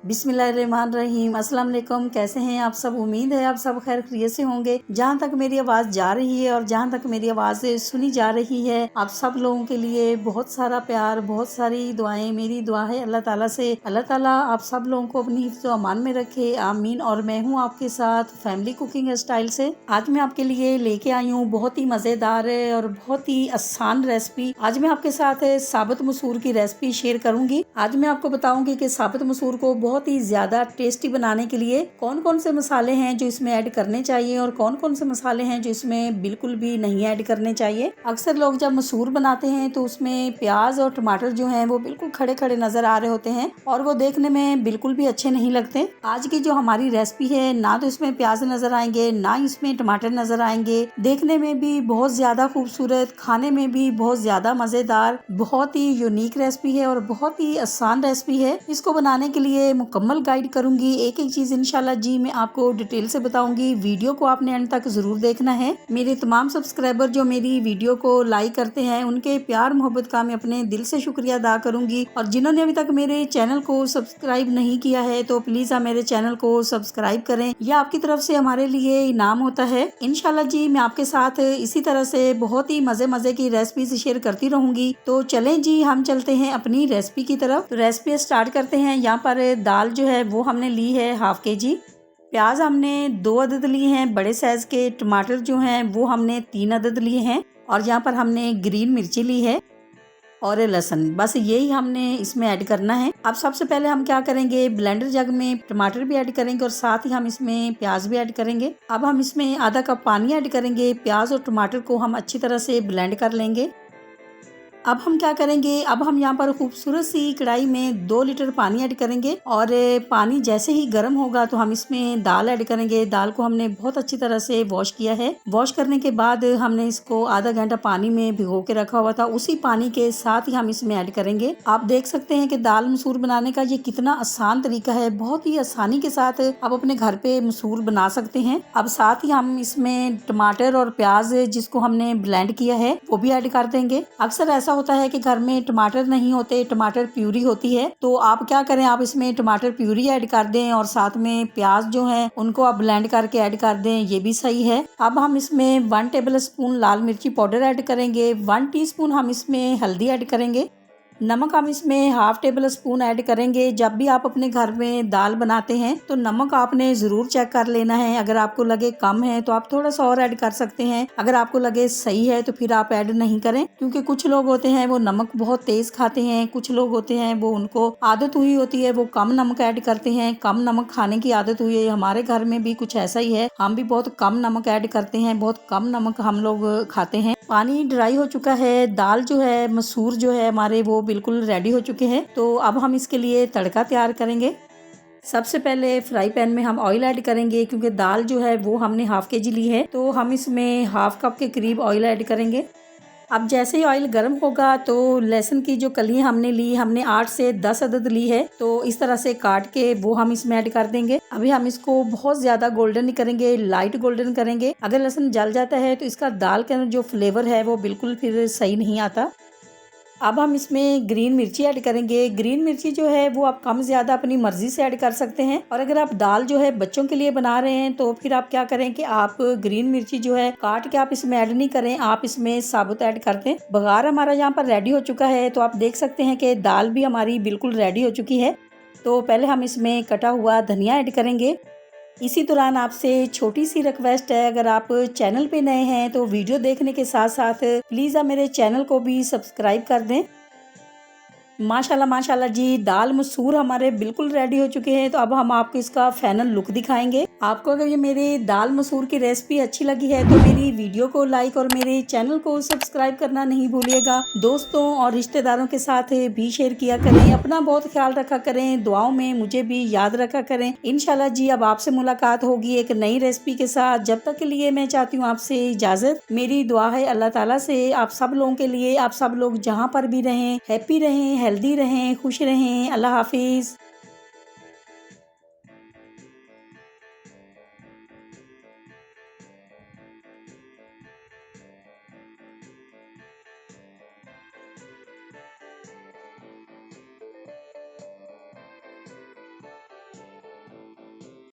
बिस्मिल्लाहिर्रहमानिर्रहीम। अस्सलाम वालेकुम। कैसे हैं आप सब? उम्मीद है आप सब खैर खैरियत से होंगे। जहाँ तक मेरी आवाज़ जा रही है और जहाँ तक मेरी आवाज़ सुनी जा रही है, आप सब लोगों के लिए बहुत सारा प्यार, बहुत सारी दुआएं। मेरी दुआ है अल्लाह ताला से, अल्लाह ताला आप सब लोगों को अपनी हिफ्ज़ व अमान में रखे, आमीन। और मैं हूँ आपके साथ फैमिली कुकिंग स्टाइल से। आज मैं आपके लिए लेके आई हूँ बहुत ही मज़ेदार और बहुत ही आसान रेसिपी। आज मैं आपके साथ साबुत मसूर की रेसिपी शेयर करूंगी। आज मैं आपको बताऊंगी कि साबुत मसूर को बहुत ही ज्यादा टेस्टी बनाने के लिए कौन कौन से मसाले हैं जो इसमें ऐड करने चाहिए और कौन कौन से मसाले हैं जो इसमें बिल्कुल भी नहीं ऐड करने चाहिए। अक्सर लोग जब मसूर बनाते हैं तो उसमें प्याज और टमाटर जो हैं वो बिल्कुल खड़े खड़े नजर आ रहे होते हैं और वो देखने में बिल्कुल भी अच्छे नहीं लगते। आज की जो हमारी रेसिपी है, ना तो इसमें प्याज नजर आएंगे, ना इसमें टमाटर नजर आएंगे। देखने में भी बहुत ज्यादा खूबसूरत, खाने में भी बहुत ज्यादा मजेदार, बहुत ही यूनिक रेसिपी है और बहुत ही आसान रेसिपी है। इसको बनाने के लिए मुकम्मल गाइड करूंगी, एक एक चीज इंशाल्लाह जी मैं आपको डिटेल से बताऊंगी। वीडियो को आपने अंत तक जरूर देखना है। मेरे तमाम सब्सक्राइबर जो मेरी वीडियो को लाइक करते हैं, उनके प्यार मोहब्बत का मैं अपने दिल से शुक्रिया अदा करूंगी। और जिन्होंने अभी तक मेरे चैनल को सब्सक्राइब नहीं किया है तो प्लीज आप मेरे चैनल को सब्सक्राइब करें। यह आपकी तरफ से हमारे लिए इनाम होता है। इंशाल्लाह जी मैं आपके साथ इसी तरह से बहुत ही मजे मजे की रेसिपी शेयर करती रहूंगी। तो चलें जी, हम चलते हैं अपनी रेसिपी की तरफ। तो रेसिपी स्टार्ट करते हैं। यहाँ पर दाल जो है वो हमने ली है हाफ केजी। प्याज हमने 2 अदद लिए हैं बड़े साइज के। टमाटर जो हैं वो हमने 3 अदद लिए हैं। और यहाँ पर हमने ग्रीन मिर्ची ली है और लहसुन। बस यही हमने इसमें ऐड करना है। अब सबसे पहले हम क्या करेंगे, ब्लेंडर जग में टमाटर भी ऐड करेंगे और साथ ही हम इसमें प्याज भी ऐड करेंगे। अब हम इसमें आधा कप पानी ऐड करेंगे। प्याज और टमाटर को हम अच्छी तरह से ब्लेंड कर लेंगे। अब हम क्या करेंगे, अब हम यहाँ पर खूबसूरत सी कढ़ाई में 2 लीटर पानी ऐड करेंगे और पानी जैसे ही गर्म होगा तो हम इसमें दाल ऐड करेंगे। दाल को हमने बहुत अच्छी तरह से वॉश किया है। वॉश करने के बाद हमने इसको आधा घंटा पानी में भिगो के रखा हुआ था, उसी पानी के साथ ही हम इसमें ऐड करेंगे। आप देख सकते हैं कि दाल मसूर बनाने का ये कितना आसान तरीका है। बहुत ही आसानी के साथ आप अपने घर पे मसूर बना सकते हैं। अब साथ ही हम इसमें टमाटर और प्याज जिसको हमने ब्लेंड किया है वो भी ऐड कर देंगे। अक्सर ऐसा होता है कि घर में टमाटर नहीं होते, टमाटर प्यूरी होती है, तो आप क्या करें, आप इसमें टमाटर प्यूरी ऐड कर दें और साथ में प्याज जो है उनको आप ब्लेंड करके ऐड कर दें, ये भी सही है। अब हम इसमें 1 टेबल स्पून लाल मिर्ची पाउडर ऐड करेंगे। 1 टीस्पून हम इसमें हल्दी ऐड करेंगे। नमक हम इसमें हाफ टेबल स्पून ऐड करेंगे। जब भी आप अपने घर में दाल बनाते हैं तो नमक आपने जरूर चेक कर लेना है। अगर आपको लगे कम है तो आप थोड़ा सा और ऐड कर सकते हैं। अगर आपको लगे सही है तो फिर आप ऐड नहीं करें, क्योंकि कुछ लोग होते हैं वो नमक बहुत तेज खाते हैं, कुछ लोग होते हैं वो उनको आदत हुई होती है वो कम नमक ऐड करते हैं, कम नमक खाने की आदत हुई है। हमारे घर में भी कुछ ऐसा ही है, हम भी बहुत कम नमक ऐड करते हैं, बहुत कम नमक हम लोग खाते हैं। पानी ड्राई हो चुका है। दाल जो है, मसूर जो है हमारे वो बिल्कुल रेडी हो चुके हैं। तो अब हम इसके लिए तड़का तैयार करेंगे। सबसे पहले फ्राई पैन में हम ऑयल ऐड करेंगे, क्योंकि दाल जो है वो हमने हाफ केजी ली है तो हम इसमें हाफ कप के करीब ऑयल ऐड करेंगे। अब जैसे ही ऑयल गर्म होगा तो लहसुन की जो कलियां हमने ली, हमने 8 से 10 अदद ली है, तो इस तरह से काट के वो हम इसमें ऐड कर देंगे। अभी हम इसको बहुत ज्यादा गोल्डन नहीं करेंगे, लाइट गोल्डन करेंगे। अगर लहसुन जल जाता है तो इसका दाल के अंदर जो फ्लेवर है वो बिल्कुल फिर सही नहीं आता। अब हम इसमें ग्रीन मिर्ची ऐड करेंगे। ग्रीन मिर्ची जो है वो आप कम ज्यादा अपनी मर्जी से ऐड कर सकते हैं। और अगर आप दाल जो है बच्चों के लिए बना रहे हैं तो फिर आप क्या करें कि आप ग्रीन मिर्ची जो है काट के आप इसमें ऐड नहीं करें, आप इसमें साबुत ऐड कर दें। बघार हमारा यहाँ पर रेडी हो चुका है, तो आप देख सकते हैं कि दाल भी हमारी बिल्कुल रेडी हो चुकी है। तो पहले हम इसमें कटा हुआ धनिया ऐड करेंगे। इसी दौरान आपसे छोटी सी रिक्वेस्ट है, अगर आप चैनल पे नए हैं तो वीडियो देखने के साथ साथ प्लीज़ आप मेरे चैनल को भी सब्सक्राइब कर दें। माशाल्लाह माशाल्लाह जी, दाल मसूर हमारे बिल्कुल रेडी हो चुके हैं। तो अब हम आपको इसका फाइनल लुक दिखाएंगे। आपको अगर ये मेरी दाल मसूर की रेसिपी अच्छी लगी है तो मेरी वीडियो को लाइक और मेरे चैनल को सब्सक्राइब करना नहीं भूलिएगा। दोस्तों और रिश्तेदारों के साथ भी शेयर किया करें। अपना बहुत ख्याल रखा करें, दुआओं में मुझे भी याद रखा करें। इंशाल्लाह जी अब आपसे मुलाकात होगी एक नई रेसिपी के साथ। जब तक के लिए मैं चाहती हूँ आपसे इजाजत। मेरी दुआ है अल्लाह ताला से आप सब लोगों के लिए, आप सब लोग जहाँ पर भी रहें हैप्पी रहें, हेल्दी रहें, खुश रहें। अल्लाह हाफिज।